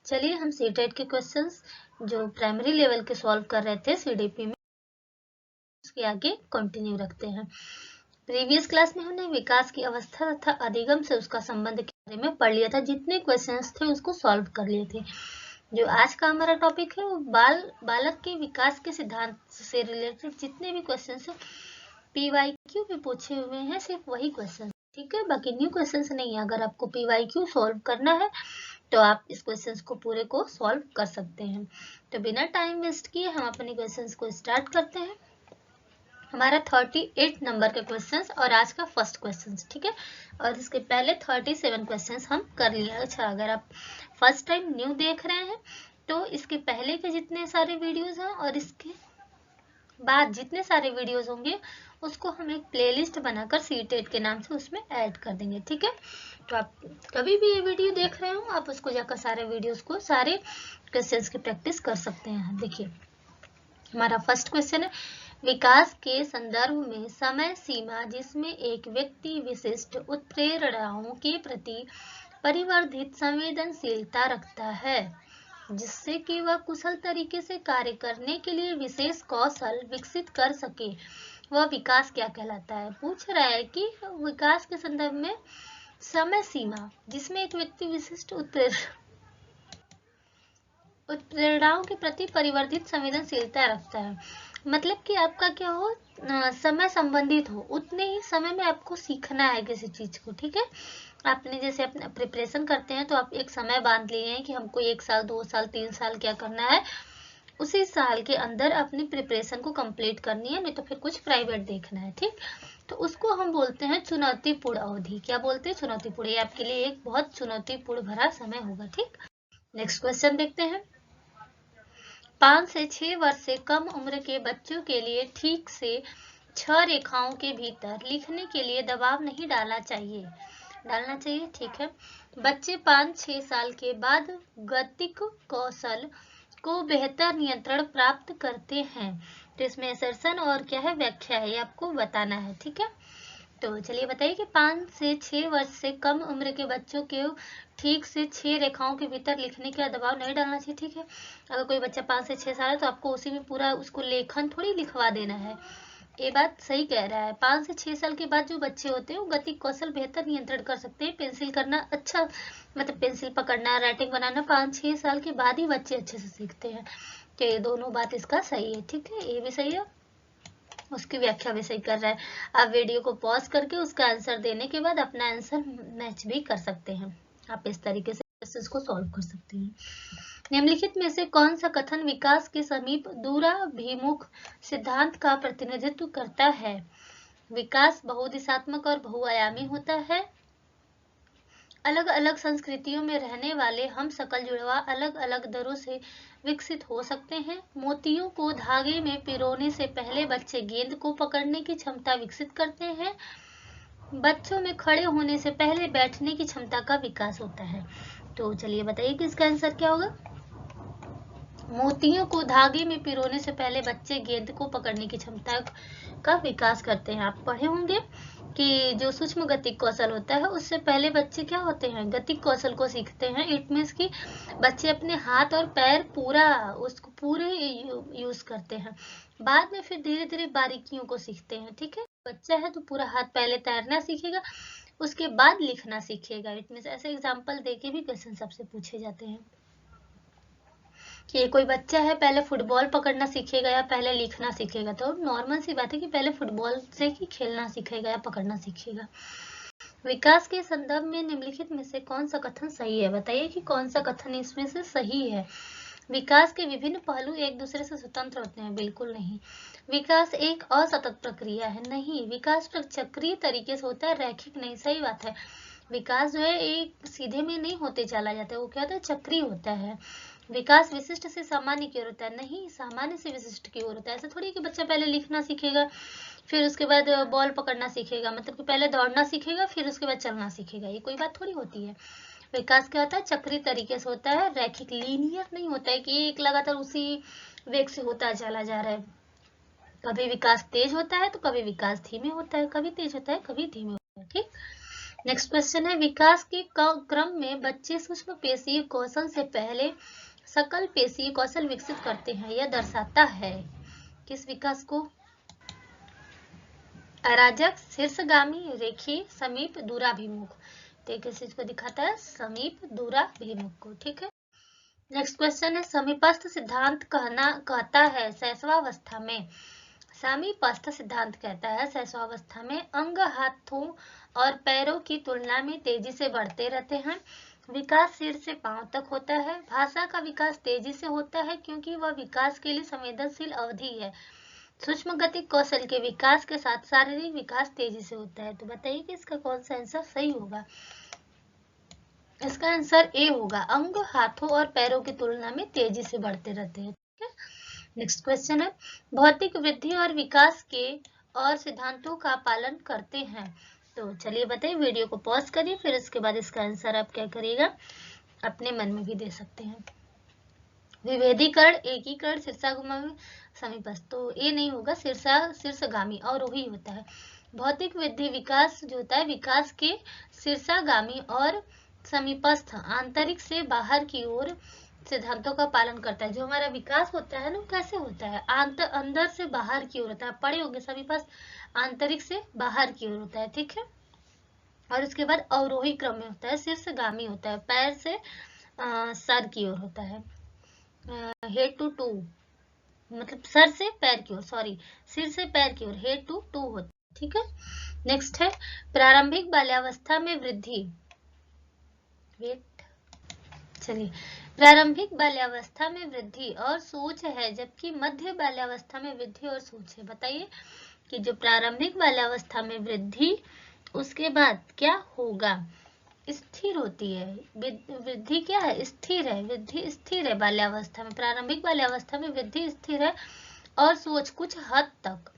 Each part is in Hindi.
चलिए हम सीटेट के क्वेश्चंस जो प्राइमरी लेवल के सॉल्व कर रहे थे सीडीपी में, उसके आगे कंटिन्यू रखते हैं। प्रीवियस क्लास में हमने विकास की अवस्था तथा अधिगम से उसका संबंध के बारे में पढ़ लिया था। जितने क्वेश्चंस थे उसको सॉल्व कर लिए थे। जो आज का हमारा टॉपिक है वो बालक के विकास के सिद्धांत से रिलेटेड जितने भी क्वेश्चंस है पीवाईक्यू में पूछे हुए हैं, सिर्फ वही क्वेश्चन, ठीक है, बाकी न्यू क्वेश्चंस नहीं है। अगर आपको पीवाईक्यू सॉल्व करना है तो आप इस क्वेश्चंस को पूरे को सॉल्व कर सकते हैं। तो बिना टाइम वेस्ट किए हम अपने क्वेश्चंस को स्टार्ट करते हैं। हमारा 38 नंबर के क्वेश्चंस और आज का फर्स्ट क्वेश्चंस, ठीक है, और इसके पहले 37 क्वेश्चंस हम कर लिया। अच्छा, अगर आप फर्स्ट टाइम न्यू देख रहे हैं तो इसके पहले के जितने सारे वीडियोस हैं और इसके बाद जितने सारे वीडियोस होंगे उसको हम एक प्लेलिस्ट बनाकर सीटेट के नाम से उसमें ऐड कर देंगे, ठीक है। तो आप कभी भी ये वीडियो देख रहे हो आप उसको जाकर सारे वीडियोस को, सारे क्वेश्चंस की प्रैक्टिस कर सकते हैं। देखिए हमारा फर्स्ट क्वेश्चन है, विकास के संदर्भ में समय सीमा जिसमें एक व्यक्ति विशिष्ट उत्प्रेरणाओं के प्रति परिवर्धित संवेदनशीलता रखता है जिससे कि वह कुशल तरीके से कार्य करने के लिए विशेष कौशल विकसित कर सके, वह विकास क्या कहलाता है। पूछ रहा है कि विकास के संदर्भ में समय सीमा जिसमें एक व्यक्ति विशिष्ट उत्प्रेरणाओं के प्रति परिवर्तित संवेदनशीलता रखता है, मतलब कि आपका क्या हो, समय संबंधित हो, उतने ही समय में आपको सीखना है किसी चीज को, ठीक है। आपने जैसे अपना प्रिपरेशन करते हैं तो आप एक समय बांध लिए हैं कि हमको 1 साल 2 साल 3 साल क्या करना है, उसी साल के अंदर अपनी प्रिपरेशन को कंप्लीट करनी है, नहीं तो फिर कुछ प्राइवेट देखना है, ठीक। तो उसको हम बोलते हैं चुनौतीपूर्ण अवधि। क्या बोलते हैं? चुनौतीपूर्ण। ये आपके लिए एक बहुत चुनौतीपूर्ण भरा समय होगा, ठीक। नेक्स्ट क्वेश्चन देखते हैं। 5 से 6 वर्ष से कम उम्र के बच्चों के लिए ठीक से 6 रेखाओं के भीतर लिखने के लिए दबाव नहीं डालना चाहिए, ठीक है। बच्चे 5-6 साल के बाद गतिक कौशल को बेहतर नियंत्रण प्राप्त करते हैं। तो इसमें असर्शन और क्या है, व्याख्या है, ये आपको बताना है, ठीक है। तो चलिए बताइए कि 5 से 6 वर्ष से कम उम्र के बच्चों के ठीक से 6 रेखाओं के भीतर लिखने का दबाव नहीं डालना चाहिए, ठीक है। अगर कोई बच्चा 5 से 6 साल है तो आपको उसी में पूरा उसको लेखन थोड़ी लिखवा देना है। ये बात सही कह रहा है। 5 से 6 साल के बाद जो बच्चे होते हैं वो गति कौशल बेहतर नियंत्रण कर सकते हैं। पेंसिल करना अच्छा, मतलब पेंसिल पकड़ना, राइटिंग बनाना 5-6 साल के बाद ही बच्चे अच्छे से सीखते हैं। तो ये दोनों बात इसका सही है, ठीक है, ये भी सही है, उसकी व्याख्या भी सही कर रहा है। आप वीडियो को पॉज करके उसका आंसर देने के बाद अपना आंसर मैच भी कर सकते हैं। आप इस तरीके से इसको सॉल्व कर सकते हैं। निम्नलिखित में से कौन सा कथन विकास के समीप दूराभिमुख सिद्धांत का प्रतिनिधित्व करता है? विकास बहुदिशात्मक और बहुआयामी होता है। अलग अलग संस्कृतियों में रहने वाले हम सकल जुड़वा अलग अलग दरों से विकसित हो सकते हैं। मोतियों को धागे में पिरोने से पहले बच्चे गेंद को पकड़ने की क्षमता विकसित करते हैं। बच्चों में खड़े होने से पहले बैठने की क्षमता का विकास होता है। तो चलिए बताइए कि इसका आंसर क्या होगा। मोतियों को धागे में पिरोने से पहले बच्चे गेंद को पकड़ने की क्षमता का विकास करते हैं। आप पढ़े होंगे कि जो सूक्ष्म गतिक कौशल होता है उससे पहले बच्चे क्या होते हैं, गतिक कौशल को सीखते हैं। इट मीन्स कि बच्चे अपने हाथ और पैर उसको पूरे यूज करते हैं, बाद में फिर धीरे धीरे बारीकियों को सीखते हैं, ठीक है। बच्चा है तो पूरा हाथ पहले तैरना सीखेगा, उसके बाद लिखना सीखेगा। इट मीन्स ऐसे एग्जाम्पल देके भी क्वेश्चन सबसे पूछे जाते हैं कि कोई बच्चा है पहले फुटबॉल पकड़ना सीखेगा या पहले लिखना सीखेगा। तो नॉर्मल सी बात है कि पहले फुटबॉल से ही खेलना सीखेगा या पकड़ना सीखेगा। विकास के संदर्भ में निम्नलिखित में से कौन सा कथन सही है? बताइए कि कौन सा कथन इसमें से सही है। विकास के विभिन्न पहलू एक दूसरे से स्वतंत्र होते हैं, बिल्कुल नहीं। विकास एक असतत प्रक्रिया है, नहीं। विकास चक्रीय तरीके से होता है, रैखिक नहीं, सही बात है। विकास जो है एक सीधे में नहीं होते चला जाता है, वो क्या होता है, चक्रीय होता है। विकास विशिष्ट से सामान्य की ओर होता है, नहीं, सामान्य से विशिष्ट की ओर होता है। ऐसा थोड़ी कि बच्चा पहले लिखना सीखेगा फिर उसके बाद बॉल पकड़ना सीखेगा, मतलब कि पहले दौड़ना सीखेगा फिर उसके बाद चलना सीखेगा, ये कोई बात थोड़ी होती है। विकास क्या होता है, चक्रीय तरीके से होता है, रैखिक, लीनियर नहीं होता है कि एक लगातार उसी वेग से होता चला जा रहा है। कभी विकास तेज होता है तो कभी विकास धीमे होता है, कभी तेज होता है कभी धीमे होता है, ठीक। नेक्स्ट क्वेश्चन है, विकास के क्रम में बच्चे सूक्ष्म पेशीय कौशल से पहले सकल पेशीय कौशल विकसित करते हैं। यह दर्शाता है किस विकास को? अराजक, शीर्षगामी, रेखीय, समीप, दूराभिमुख। तो किस चीज को दिखाता है? समीप दूराभिमुख को। ठीक है। नेक्स्ट क्वेश्चन है, समीपस्थ सिद्धांत कहता है शैशवावस्था में। समीपस्थ सिद्धांत कहता है शैशवावस्था में अंग हाथों और पैरों की तुलना में तेजी से बढ़ते रहते हैं। विकास सिर से पांव तक होता है। भाषा का विकास तेजी से होता है क्योंकि वह विकास के लिए संवेदनशील अवधि है। सूक्ष्म गति कौशल के विकास के साथ शारीरिक विकास तेजी से होता है। तो बताइए कि इसका कौन सा आंसर सही होगा? इसका आंसर ए होगा, अंग हाथों और पैरों की तुलना में तेजी से बढ़ते रहते हैं। ठीक है। नेक्स्ट क्वेश्चन है, भौतिक वृद्धि और विकास के और सिद्धांतों का पालन करते हैं। तो चलिए बताइए, वीडियो को पॉज करिए, फिर इसके बाद इसका आंसर आप क्या करिएगा, अपने मन में भी दे सकते हैं। विभेदीकरण, एकीकरण, शीर्षागामी, समीपस्थ। तो ये नहीं होगा, शीर्षगामी और वही होता है। भौतिक वृद्धि विकास जो होता है, विकास के शीर्षागामी और समीपस्थ आंतरिक से बाहर की ओर सिद्धांतों का पालन करता है। जो हमारा विकास होता है ना, कैसे होता है? अंदर से बाहर की ओर होता है। पढ़े होंगे समीपस्थ आंतरिक से बाहर की ओर होता है। ठीक है। और उसके बाद अवरोही क्रम में होता है, शीर्षगामी होता है, पैर से सर की ओर होता है। हेड टू टू, मतलब सर से पैर की ओर, सॉरी, सिर से पैर की ओर, हेड टू टू होता है। ठीक है। नेक्स्ट है, प्रारंभिक बाल्यावस्था में वृद्धि। चलिए, प्रारंभिक बाल्यावस्था में वृद्धि और सोच है, जबकि मध्य बाल्यावस्था में वृद्धि और सोच है। बताइए कि जो प्रारंभिक बाल्यावस्था में वृद्धि, उसके बाद क्या होगा? स्थिर होती है। वृद्धि क्या है? स्थिर है। वृद्धि स्थिर है बाल्यावस्था में। प्रारंभिक बाल्यावस्था में वृद्धि स्थिर है और सोच कुछ हद तक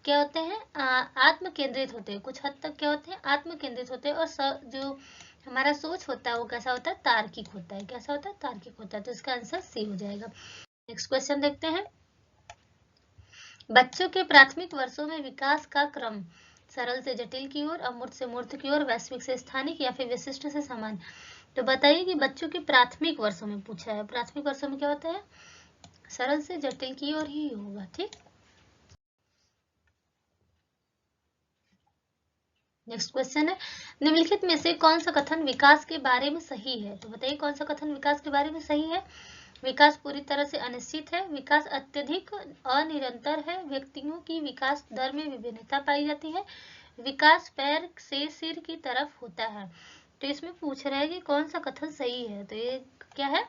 क्या होते हैं? आत्म केंद्रित होते हैं। कुछ हद तक क्या होते हैं? आत्म केंद्रित होते हैं। और जो हमारा सोच होता है वो कैसा होता है? तार्किक होता है। कैसा होता है? तार्किक होता है। तो इसका आंसर सी हो जाएगा। नेक्स्ट क्वेश्चन देखते हैं, बच्चों के प्राथमिक वर्षों में विकास का क्रम सरल से जटिल की ओर, अमूर्त से मूर्त की ओर, वैश्विक से स्थानिक या फिर विशिष्ट से सामान्य। तो बताइए कि बच्चों के प्राथमिक वर्षों में पूछा है, प्राथमिक वर्षों में क्या होता है? सरल से जटिल की ओर ही होगा। ठीक। नेक्स्ट क्वेश्चन है, निम्नलिखित में से कौन सा कथन विकास के बारे में सही है? तो बताइए कौन सा कथन विकास के बारे में सही है? विकास पूरी तरह से अनिश्चित है। विकास अत्यधिक अनिरंतर है। व्यक्तियों की विकास दर में विभिन्नता पाई जाती है। विकास पैर से सिर की तरफ होता है। तो इसमें पूछ रहा है कि कौन सा कथन सही है? तो ये क्या है?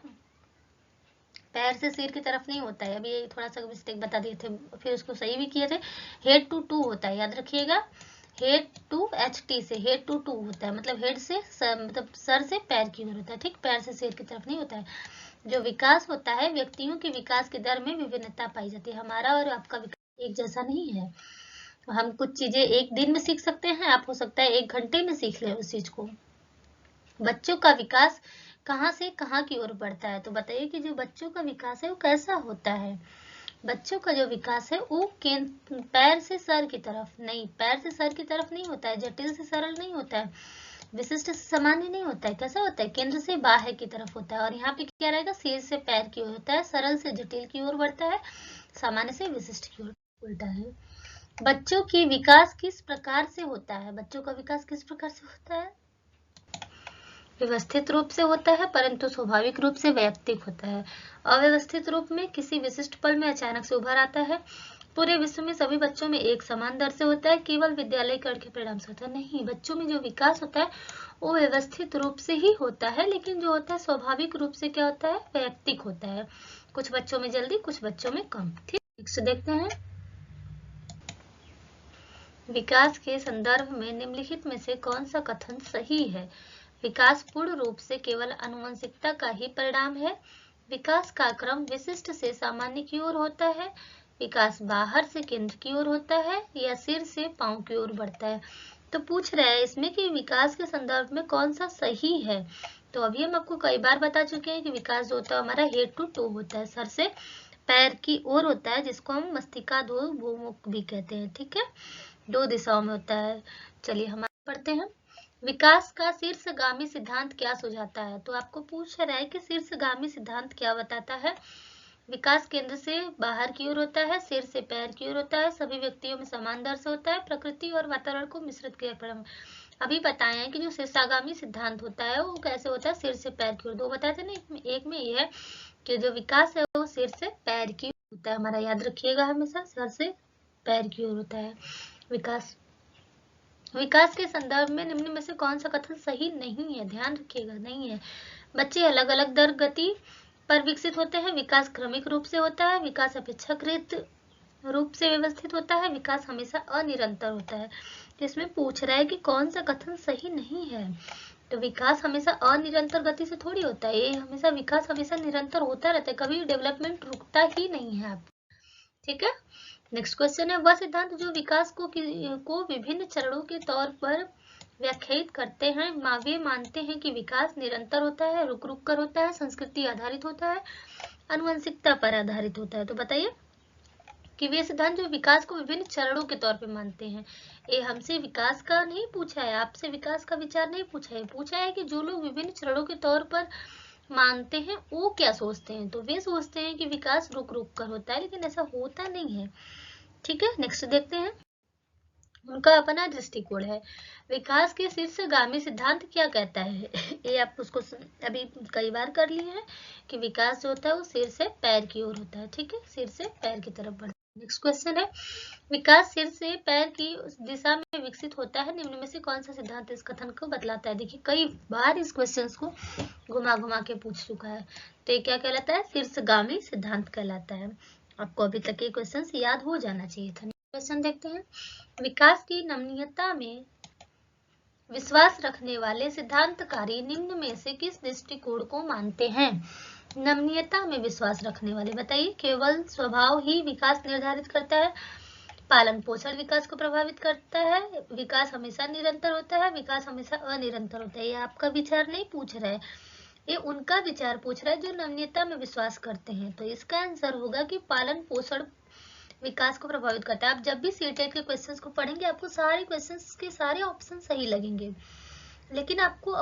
पैर से सिर की तरफ नहीं होता है। अभी ये थोड़ा सा मिस्टेक बता दिए थे, फिर उसको सही भी किए थे। हेड टू टू होता है, याद रखिएगा। हेड टू HT से हेड टू टू होता है, मतलब हेड से मतलब सर से पैर की ओर होता है। ठीक, पैर से सिर की तरफ नहीं होता है। जो विकास होता है, व्यक्तियों के विकास की दर में विभिन्नता पाई जाती है। हमारा और आपका विकास एक जैसा नहीं है। हम कुछ चीजें एक दिन में सीख सकते हैं, आप हो सकता है 1 घंटे में सीख ले उस चीज को। बच्चों का विकास कहाँ से कहाँ की ओर बढ़ता है? तो बताइए कि जो बच्चों का विकास है वो कैसा होता है? बच्चों का जो विकास है वो पैर से सर की तरफ नहीं, पैर से सर की तरफ नहीं होता है। जटिल से सरल नहीं होता है। विशिष्ट से सामान्य नहीं होता है। कैसा होता है? केंद्र से बाह्य की तरफ होता है। और यहाँ पे क्या रहेगा? सिर से पैर की ओर होता है। सरल से जटिल की ओर बढ़ता है, सामान्य से विशिष्ट की ओर उल्टा है। बच्चों की विकास किस प्रकार से होता है? बच्चों का विकास किस प्रकार से होता है? व्यवस्थित रूप से होता है, परंतु स्वाभाविक रूप से वैयक्तिक होता है। अव्यवस्थित रूप में किसी विशिष्ट पल में अचानक से उभर आता है। पूरे विश्व में सभी बच्चों में एक समान दर से होता है, केवल विद्यालयकरण के परिणाम से होता है। नहीं, बच्चों में जो विकास होता है वो व्यवस्थित रूप से ही होता है, लेकिन जो होता है स्वाभाविक रूप से क्या होता है? वैयक्तिक होता है। कुछ बच्चों में जल्दी, कुछ बच्चों में कम। ठीक, नेक्स्ट देखते हैं, विकास के संदर्भ में निम्नलिखित में से कौन सा कथन सही है? विकास पूर्ण रूप से केवल आनुवंशिकता का ही परिणाम है। विकास का क्रम विशिष्ट से सामान्य की ओर होता है। विकास बाहर से केंद्र की ओर होता है या सिर से पांव की ओर बढ़ता है। तो पूछ रहा है इसमें कि विकास के संदर्भ में कौन सा सही है? तो अभी हम आपको कई बार बता चुके हैं कि विकास जो होता है हमारा हेड टू टू होता है, सर से पैर की ओर होता है, जिसको हम मस्तिष्काधोमुख भी कहते हैं। ठीक है, 2 दिशाओं में होता है। चलिए हम पढ़ते हैं, विकास का शीर्षगामी सिद्धांत क्या सुझाता है? तो आपको पूछ रहा है कि शीर्षगामी सिद्धांत क्या बताता है। विकास केंद्र से बाहर की ओर होता है, सिर से पैर की ओर होता है, सभी व्यक्तियों में समान दर से होता है, प्रकृति और वातावरण को मिश्रित किया। अभी बताए हैं कि जो शीर्षगामी सिद्धांत होता है वो कैसे होता है, सिर से पैर की ओर। दो बताए थे ना, एक में ये है कि जो विकास है वो सिर से पैर की ओर होता है। हमारा याद रखिएगा, हमेशा सिर से पैर की ओर होता है विकास। विकास के संदर्भ में निम्न में से कौन सा कथन सही नहीं है? ध्यान रखिएगा, नहीं है। बच्चे अलग अलग दर गति पर विकसित होते हैं, विकास क्रमिक रूप से होता है, विकास अपेक्षाकृत रूप से व्यवस्थित होता है, विकास हमेशा अनिरंतर होता है। इसमें पूछ रहा है कि कौन सा कथन सही नहीं है। तो विकास हमेशा अनिरंतर गति से थोड़ी होता है, ये हमेशा विकास हमेशा निरंतर होता रहता है, कभी डेवलपमेंट रुकता ही नहीं है आप। ठीक है, नेक्स्ट क्वेश्चन है, वह सिद्धांत जो विकास को विभिन्न चरणों के तौर पर व्याख्यायित करते हैं, वे मानते हैं कि विकास निरंतर होता है, रुक रुक कर होता है, संस्कृति आधारित होता है, आनुवंशिकता पर आधारित होता है। तो बताइए कि वे सिद्धांत जो विकास को विभिन्न चरणों के तौर पर मानते हैं। ये हमसे विकास का नहीं पूछा है, आपसे विकास का विचार नहीं पूछा है, पूछा है कि जो लोग विभिन्न चरणों के तौर पर मानते हैं वो क्या सोचते हैं। तो वे सोचते हैं कि विकास रुक रुक कर होता है, लेकिन ऐसा होता नहीं है। ठीक है, नेक्स्ट देखते हैं, उनका अपना दृष्टिकोण है। विकास के शीर्षगामी सिद्धांत क्या कहता है? ये आप उसको अभी कई बार कर लिए हैं कि विकास जो होता है वो सिर से पैर की ओर होता है। ठीक है, सिर से पैर की तरफ बढ़ता है। नेक्स्ट क्वेश्चन है, विकास सिर से पैर की दिशा में विकसित होता है, निम्न में से कौन सा सिद्धांत इस कथन को बतलाता है? देखिए कई बार इस क्वेश्चन को घुमा घुमा के पूछ चुका है। तो ये क्या कहलाता है? शीर्षगामी सिद्धांत कहलाता है। आपको अभी तक ये क्वेश्चन याद हो जाना चाहिए था। क्वेश्चन देखते हैं, विकास की नमनीयता में विश्वास रखने वाले सिद्धांतकारी निम्न में से किस दृष्टिकोण को मानते हैं? नमनीयता में विश्वास रखने वाले, बताइए। केवल स्वभाव ही विकास निर्धारित करता है, पालन पोषण विकास को प्रभावित करता है, विकास हमेशा निरंतर होता है, विकास हमेशा अनिरंतर होता है। ये आपका विचार नहीं पूछ रहा है, ये उनका विचार पूछ रहा है जो नमनीयता में विश्वास करते हैं। तो इसका आंसर होगा कि पालन पोषण विकास को प्रभावित करता है। आप जब भी सीटेट के क्वेश्चंस को पढ़ेंगे आपको सारे क्वेश्चंस के सारे ऑप्शन सही लगेंगे, लेकिन आपको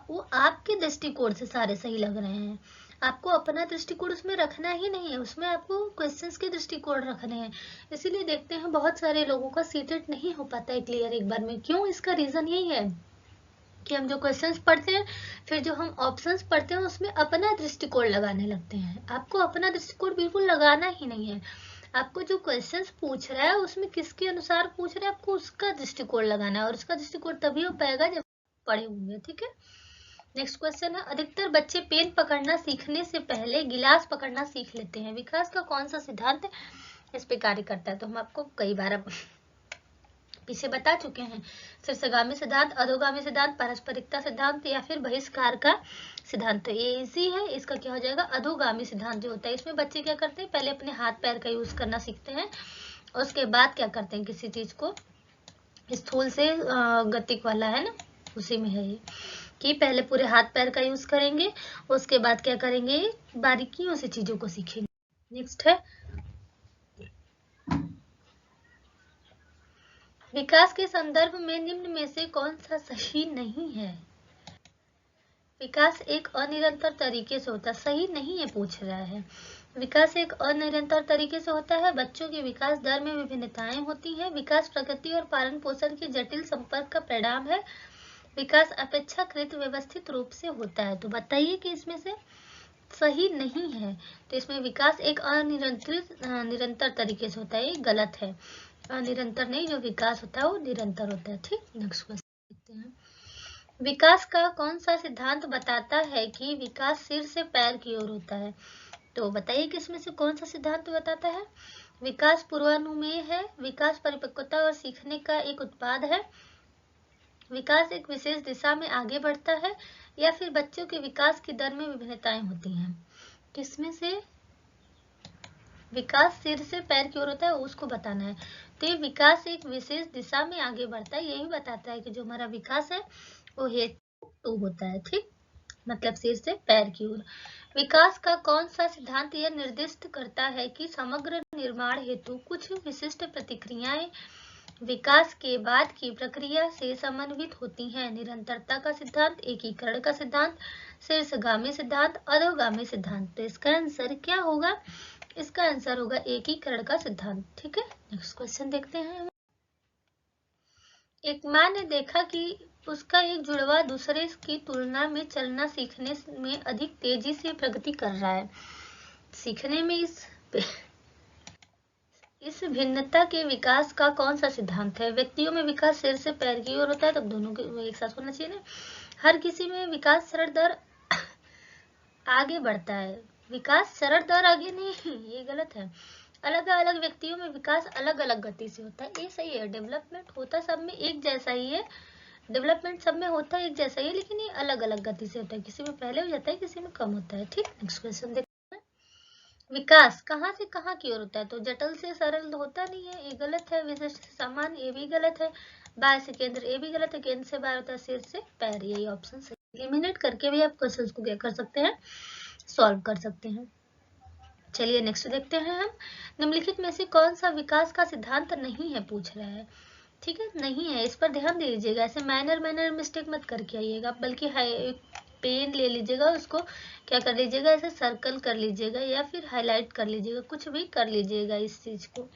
वो आपके दृष्टिकोण से सारे सही लग रहे हैं। आपको अपना दृष्टिकोण उसमें रखना ही नहीं है, उसमें आपको क्वेश्चंस के दृष्टिकोण रखने हैं। इसीलिए देखते हैं बहुत सारे लोगों का सीटेट नहीं हो पाता है क्लियर एक बार में। क्यों? इसका रीजन यही है कि हम जो क्वेश्चंस पढ़ते हैं, फिर जो हम ऑप्शंस पढ़ते हैं उसमें अपना दृष्टिकोण लगाने लगते हैं। आपको अपना दृष्टिकोण बिल्कुल लगाना ही नहीं है। आपको जो क्वेश्चंस पूछ रहा है उसमें किसके अनुसार पूछ रहा है, आपको उसका दृष्टिकोण लगाना है, और उसका दृष्टिकोण तभी हो पाएगा जब पढ़े होंगे। ठीक है, नेक्स्ट क्वेश्चन है, अधिकतर बच्चे पेन पकड़ना सीखने से पहले गिलास पकड़ना सीख लेते हैं, विकास का कौन सा सिद्धांत इस पे कार्य करता है? तो हम आपको कई बार अब पीछे बता चुके हैं, शीर्षगामी सिद्धांत, अधोगामी सिद्धांत, पारस्परिकता सिद्धांत या फिर बहिष्कार का सिद्धांत। तो ये इजी है, इसका क्या हो जाएगा? अधोगामी सिद्धांत जो होता है। इसमें बच्चे क्या करते हैं, पहले अपने हाथ पैर का यूज करना सीखते हैं, उसके बाद क्या करते हैं, किसी चीज को स्थूल से गतिक वाला है ना, उसी में है ये कि पहले पूरे हाथ पैर का यूज करेंगे, उसके बाद क्या करेंगे, बारीकियों से चीजों को सीखेंगे। नेक्स्ट है, विकास के संदर्भ में निम्न में से कौन सा सही नहीं है? विकास एक अनिरंतर तरीके से होता है, सही नहीं है पूछ रहा है। विकास एक अनिरंतर तरीके से होता है, बच्चों के विकास दर में विभिन्नताएं होती हैं, विकास प्रकृति और पालन पोषण के जटिल संपर्क का परिणाम है, विकास अपेक्षाकृत व्यवस्थित रूप से होता है। तो बताइए कि इसमें से सही नहीं है। तो इसमें विकास एक निरंतर तरीके से होता है, ये गलत है। अनिरंतर नहीं, जो विकास होता है वो निरंतर होता है। ठीक, नेक्स्ट क्वेश्चन देखते हैं, विकास का कौन सा सिद्धांत बताता है कि विकास सिर से पैर की ओर होता है? तो बताइए कि इसमें से कौन सा सिद्धांत बताता है? विकास पूर्वानुमेय है, विकास परिपक्वता और सीखने का एक उत्पाद है, विकास एक विशेष दिशा में आगे बढ़ता है, या फिर बच्चों के विकास की दर में विभिन्नताएं होती हैं। किसमें से विकास सिर से पैर की ओर होता है उसको बताना है। तो ये विकास एक विशेष दिशा में आगे बढ़ता है, यही बताता है कि जो हमारा विकास है वो हेतु टू होता है। ठीक, मतलब सिर से पैर की ओर। विकास का कौन सा सिद्धांत यह निर्दिष्ट करता है कि समग्र निर्माण हेतु कुछ विशिष्ट प्रतिक्रियाएं विकास के बाद की प्रक्रिया से समन्वित होती हैं। निरंतरता का सिद्धांत, एकीकरण का सिद्धांत, शीर्षगामी सिद्धांत, अधोगामी सिद्धांत। तो इसका आंसर क्या होगा? इसका आंसर होगा एकीकरण का सिद्धांत। ठीक है, नेक्स्ट क्वेश्चन देखते हैं। एक माँ ने देखा कि उसका एक जुड़वा दूसरे की तुलना में चलना सीखने में अधिक तेजी से प्रगति कर रहा है। सीखने में इस भिन्नता के विकास का कौन सा सिद्धांत है? व्यक्तियों में विकास सिर से पैर की ओर होता है, तब दोनों के एक साथ होना चाहिए ना। हर किसी में विकास सरल दर आगे बढ़ता है। विकास सरल दर आगे नहीं, ये गलत है। अलग अलग व्यक्तियों में विकास अलग अलग गति से होता है, ये सही है। डेवलपमेंट होता सब में एक जैसा ही है, डेवलपमेंट सब में होता है एक जैसा ही है, लेकिन ये अलग अलग गति से होता है। किसी में पहले हो जाता है, किसी में कम होता है। ठीक, नेक्स्ट क्वेश्चन देखते हैं। विकास कहाँ से कहाँ की ओर होता है? तो जटिल से सरल होता नहीं है, ये गलत है। विशिष्ट से सामान्य, ये भी गलत है। बाह्य से केंद्र, ये भी गलत है। केंद्र से बाहर होता है, सिर से पैर, यही ऑप्शन सही। एलिमिनेट करके भी आप क्वेश्चन को क्या कर सकते हैं? सॉल्व कर सकते हैं। चलिए नेक्स्ट देखते हैं हम। निम्नलिखित में से कौन सा विकास का सिद्धांत नहीं है, पूछ रहा है। ठीक है, नहीं है, इस पर ध्यान दे लीजिएगा। ऐसे माइनर मिस्टेक मत करके आइएगा, बल्कि पेन ले लीजिएगा, उसको क्या कर लीजिएगा, ऐसे सर्कल कर लीजिएगा या फिर हाईलाइट कर लीजिएगा, कुछ भी कर लीजिएगा इस चीज को।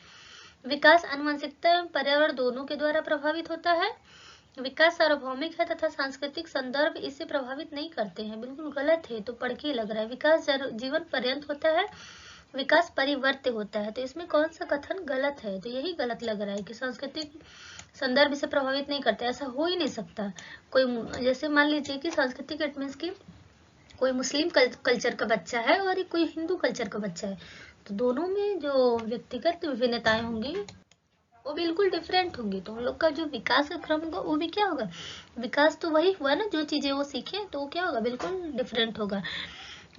विकास आनुवंशिकता एवं पर्यावरण दोनों के द्वारा प्रभावित होता है। विकास सार्वभौमिक है तथा सांस्कृतिक संदर्भ इसे प्रभावित नहीं करते हैं, बिल्कुल गलत है, तो पढ़ के लग रहा है। विकास जीवन पर्यंत होता है। विकास परिवर्त्य होता है, तो इसमें कौन सा कथन गलत है? तो यही गलत लग रहा है कि सांस्कृतिक संदर्भ इसे प्रभावित नहीं करते, ऐसा हो ही नहीं सकता। कोई जैसे मान लीजिए कि सांस्कृतिक इट मीन्स की कोई मुस्लिम कल्चर का बच्चा है और कोई हिंदू कल्चर का बच्चा है, तो दोनों में जो व्यक्तिगत विभिन्नताएं होंगी वो बिल्कुल डिफरेंट होंगी। तो उन लोग का जो विकास का क्रम होगा वो भी क्या होगा? विकास तो वही हुआ ना, जो चीजें वो सीखे, तो वो क्या होगा? बिल्कुल डिफरेंट होगा।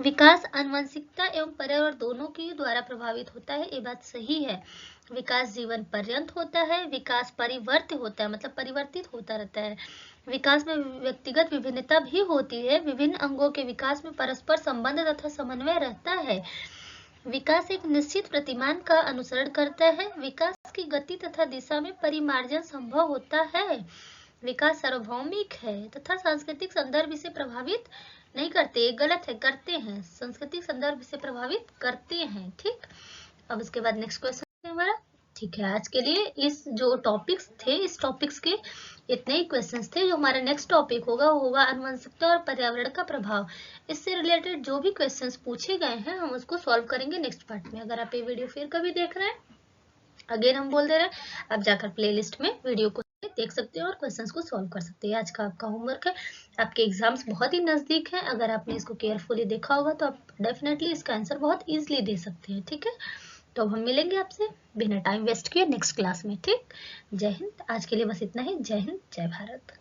विकास आनुवंशिकता एवं पर्यावरण दोनों के द्वारा प्रभावित होता है, ये बात सही है। विकास जीवन पर्यंत होता है। विकास परिवर्त्य होता है, मतलब परिवर्तित होता रहता है। विकास में व्यक्तिगत विभिन्नता भी होती है। विभिन्न अंगों के विकास में परस्पर संबंध तथा समन्वय रहता है। विकास एक निश्चित प्रतिमान का अनुसरण करता है। विकास की गति तथा दिशा में परिमार्जन संभव होता है। विकास सार्वभौमिक है तथा सांस्कृतिक संदर्भ इसे प्रभावित नहीं करते, गलत है, करते हैं। सांस्कृतिक संदर्भ इसे प्रभावित करते हैं। ठीक, अब इसके बाद नेक्स्ट क्वेश्चन है हमारा। ठीक है, आज के लिए इस जो टॉपिक्स थे, इस टॉपिक्स के इतने ही क्वेश्चंस थे। जो हमारा नेक्स्ट टॉपिक होगा वो होगा आनुवंशिकता और पर्यावरण का प्रभाव। इससे रिलेटेड जो भी क्वेश्चंस पूछे गए हैं हम उसको सॉल्व करेंगे नेक्स्ट पार्ट में। अगर आप ये वीडियो फिर कभी देख रहे हैं, अगेन हम बोल दे रहे हैं, आप जाकर प्लेलिस्ट में वीडियो को देख सकते हैं और क्वेश्चंस को सॉल्व कर सकते हैं। आज का आपका होमवर्क है। आपके एग्जाम्स बहुत ही नजदीक हैं, अगर आपने इसको केयरफुली देखा होगा तो आप डेफिनेटली इसका आंसर बहुत इजीली दे सकते हैं। ठीक है, तो अब हम मिलेंगे आपसे बिना टाइम वेस्ट किए नेक्स्ट क्लास में। ठीक, जय हिंद। आज के लिए बस इतना ही। जय हिंद, जय भारत।